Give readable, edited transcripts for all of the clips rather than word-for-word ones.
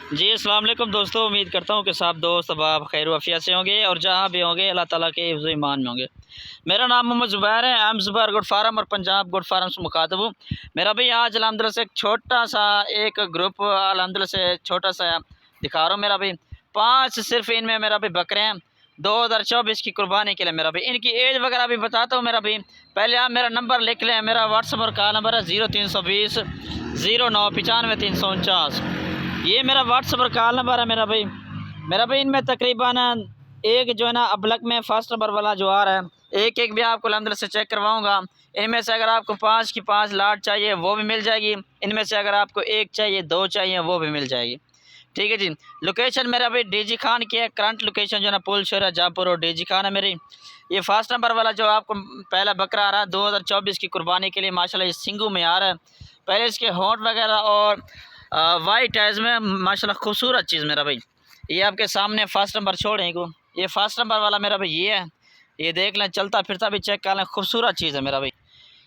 जी अस्सलाम वालेकुम दोस्तों, उम्मीद करता हूँ कि सब दोस्त अहबाब खैर वफ़ियत से होंगे और जहाँ भी होंगे अल्लाह ताला के हिफ्ज़ ईमान में होंगे। मेरा नाम मोहम्मद ज़ुबैर है। I am Zubair good farm और पंजाब गुड फार्म से मुखातब हूँ। मेरा भाई आज अल्हम्दुलिल्लाह से एक छोटा सा एक ग्रुप अल्हम्दुलिल्लाह से छोटा सा दिखा रहा हूँ। मेरा भाई 5 सिर्फ इनमें मेरा भाई बकरे हैं 2024 की कुर्बानी के लिए। मेरा भाई इनकी एज वगैरह भी बताता हूँ। मेरा भाई पहले आप मेरा नंबर लिख लें। मेरा व्हाट्सअप और कॉल नंबर है 0320 09 95 349। ये मेरा व्हाट्सअप और कॉल नंबर है। मेरा भाई इनमें तकरीबन एक जो है ना अबलक में फर्स्ट नंबर वाला जो आ रहा है एक एक भी आपको अल्हम्दुलिल्लाह से चेक करवाऊंगा। इनमें से अगर आपको 5 की 5 लाट चाहिए वो भी मिल जाएगी। इनमें से अगर आपको एक चाहिए 2 चाहिए वो भी मिल जाएगी। ठीक है जी। लोकेशन मेरा भाई डीजी खान की है। करंट लोकेशन जो है ना पुल शहर जहाँपुर और डीजी खान है मेरी। ये फर्स्ट नंबर वाला जो आपको पहला बकरा आ रहा है 2024 की कुर्बानी के लिए माशाल्लाह ये सिंगू में आ रहा है। पहले इसके होंठ वगैरह और वाइट आइज में माशाल्लाह खूबसूरत चीज़ मेरा भाई। ये आपके सामने फर्स्ट नंबर छोड़ें को। ये फर्स्ट नंबर वाला मेरा भाई ये है। ये देख लें, चलता फिरता भी चेक कर लें, खूबसूरत चीज़ है मेरा भाई।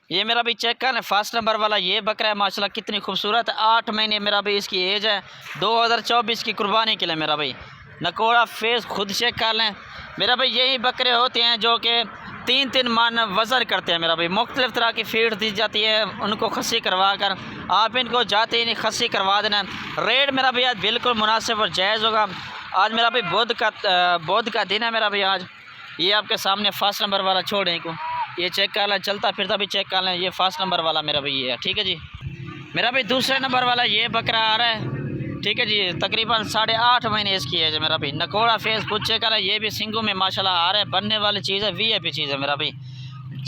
ये मेरा भाई चेक कर लें फर्स्ट नंबर वाला ये बकरा है माशाल्लाह कितनी खूबसूरत है। 8 महीने मेरा भाई इसकी एज है 2024 की कुर्बानी के लिए मेरा भाई। नकोड़ा फेस खुद चेक कर लें मेरा भाई। यही बकरे होते हैं जो कि 3-3 मन वज़न करते हैं मेरा भाई। मुख्तलिफ़ तरह की फीड दी जाती है उनको खस्सी करवा कर आप इनको जाते ही नहीं खस्सी करवा देना। रेट मेरा भाई आज बिल्कुल मुनासिब और जायज़ होगा। आज मेरा भाई बुध का दिन है मेरा भाई आज। ये आपके सामने फर्स्ट नंबर वाला छोड़ें को ये चेक कर लें, चलता फिरता भी चेक कर लें। ये फर्स्ट नंबर वाला मेरा भाई ये है। ठीक है जी। मेरा भाई दूसरे नंबर वाला ये बकरा आ रहा है। ठीक है जी। तकरीबन 8.5 महीने इसकी एज है मेरा भाई। नकोड़ा फेस कुछ चेक कर ये भी सिंगू में माशाल्लाह आ रहा है। बनने वाली चीज़ है, VIP चीज़ है मेरा भाई।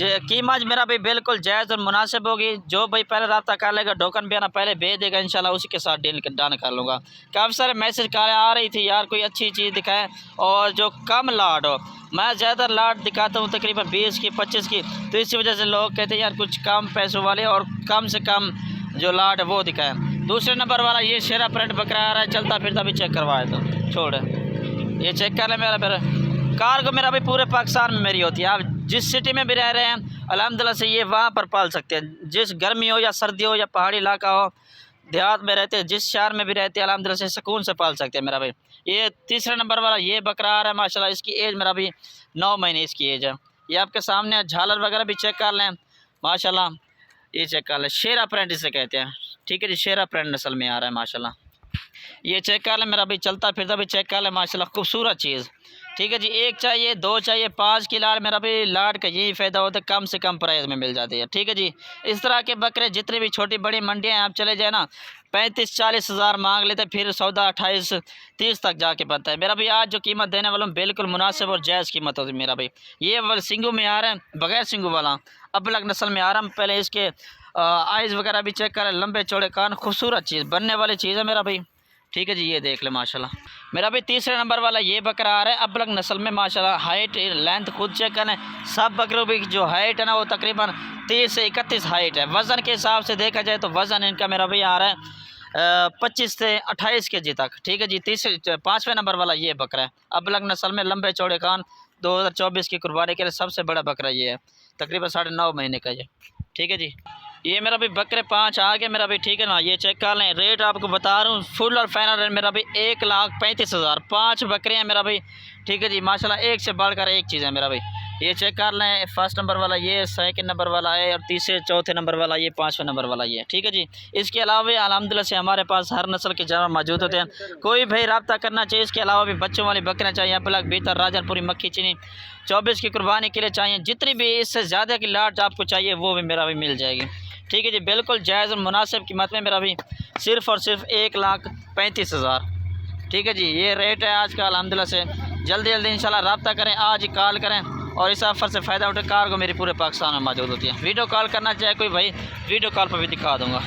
कीमत मेरा भाई बिल्कुल जायज़ और मुनासिब होगी। जो भाई पहले रब्ता कर लेगा टोकन भी आना पहले भेज देगा इंशाल्लाह उसी के साथ डील डन कर लूँगा। काफ़ी सारे मैसेज आ रही थी यार कोई अच्छी चीज़ दिखाएं और जो कम लाट हो। मैं ज़्यादा लाट दिखाता हूँ तकरीबन 20 की 25 की, तो इसी वजह से लोग कहते हैं यार कुछ कम पैसों वाले और कम से कम जो लाट है वो दिखाएं। दूसरे नंबर वाला ये शेरा प्रिंट बकरा आ रहा है, चलता फिरता भी चेक करवाए तो छोड़ ये चेक कर लें। मेरा कार को मेरा भाई पूरे पाकिस्तान में मेरी होती है। आप जिस सिटी में भी रह रहे हैं अल्हम्दुलिल्लाह से ये वहाँ पर पाल सकते हैं। जिस गर्मी हो या सर्दी हो या पहाड़ी इलाका हो देहात में रहते हैं जिस शहर में भी रहते हैं अल्हम्दुलिल्लाह से सुकून से पाल सकते हैं मेरा भाई। ये तीसरे नंबर वाला ये बकरा आ रहा है माशाल्लाह। इसकी एज मेरा भाई 9 महीने इसकी एज है। ये आपके सामने झालर वगैरह भी चेक कर लें माशाल्लाह। ये चेक कर लें शेरा प्रिंट इसे कहते हैं। ठीक है जी। शेरा प्रिंट नस्ल में आ रहा है माशाल्लाह। ये चेक कर लें मेरा भाई, चलता फिरता भी चेक कर लें माशाल्लाह खूबसूरत चीज़। ठीक है जी। एक चाहिए 2 चाहिए 5 की लाट मेरा भाई लाट का यही फ़ायदा होता है कम से कम प्राइस में मिल जाती है। ठीक है जी। इस तरह के बकरे जितनी भी छोटी बड़ी मंडियाँ हैं आप चले जाए ना 35-40 हज़ार मांग लेते हैं, फिर सौदा 28-30 तक जाके बनता है मेरा भाई। आज जो कीमत देने वाला हूँ बिल्कुल मुनासिब और जायज़ कीमत होती है मेरा भाई। ये वाला सिंगू में आ रहा है बगैर सिंगू वाला अबलग नस्ल में आ रहा है। पहले इसके आइज़ वगैरह भी चेक करें, लंबे चौड़े कान, खूबसूरत चीज़ बनने वाली चीज़ है मेरा भाई। ठीक है जी। ये देख ले माशाल्लाह। मेरा भी तीसरे नंबर वाला ये बकरा आ रहा है अबलग नस्ल में माशाल्लाह। हाइट लेंथ खुद चेक करें। सब बकरों की जो हाइट है ना वो तकरीबन 30 से 31 हाइट है। वज़न के हिसाब से देखा जाए तो वज़न इनका मेरा भी आ रहा है 25 से 28 kg तक। ठीक है जी। 5वें नंबर वाला ये बकरा है अबलग नस्ल में, लंबे चौड़े कान। 2024 की कुर्बानी के लिए सबसे बड़ा बकरा ये है, तकरीबन 9.5 महीने का ये। ठीक है जी। ये मेरा भी बकरे 5 आ गए मेरा भी। ठीक है ना। ये चेक कर लें। रेट आपको बता रहा हूँ फुल और फाइनल रेट मेरा भी 1,35,000। 5 बकरे हैं मेरा भाई। ठीक है जी। माशाल्लाह एक से बढ़कर एक चीज़ है मेरा भाई। ये चेक कर लें फर्स्ट नंबर वाला ये, सेकंड नंबर वाला है और तीसरे चौथे नंबर वाला ये, 5वें नंबर वाला ये। ठीक है जी। इसके अलावा अल्हम्दुलिल्लाह से हमारे पास हर नस्ल के जानवर मौजूद होते हैं। कोई भाई रब्ता करना चाहिए। इसके अलावा भी बच्चों वाली बकरियाँ चाहिए अबलग बेहतर राजनपुरी मक्खी चीनी 24 की कुर्बानी के लिए चाहिए। जितनी भी इससे ज़्यादा की लाट आपको चाहिए वो भी मेरा भी मिल जाएगी। ठीक है जी। बिल्कुल जायज़ और मुनासिब कीमत में मेरा भी सिर्फ़ और सिर्फ 1,35,000। ठीक है जी। ये रेट है आज का अल्हम्दुलिल्लाह से। जल्दी जल्दी इंशाल्लाह रब्ता करें, आज ही कॉल करें और इस ऑफ़र से फ़ायदा उठे। कार को मेरी पूरे पाकिस्तान में मौजूद होती है। वीडियो कॉल करना चाहे कोई भाई वीडियो कॉल पर भी दिखा दूँगा।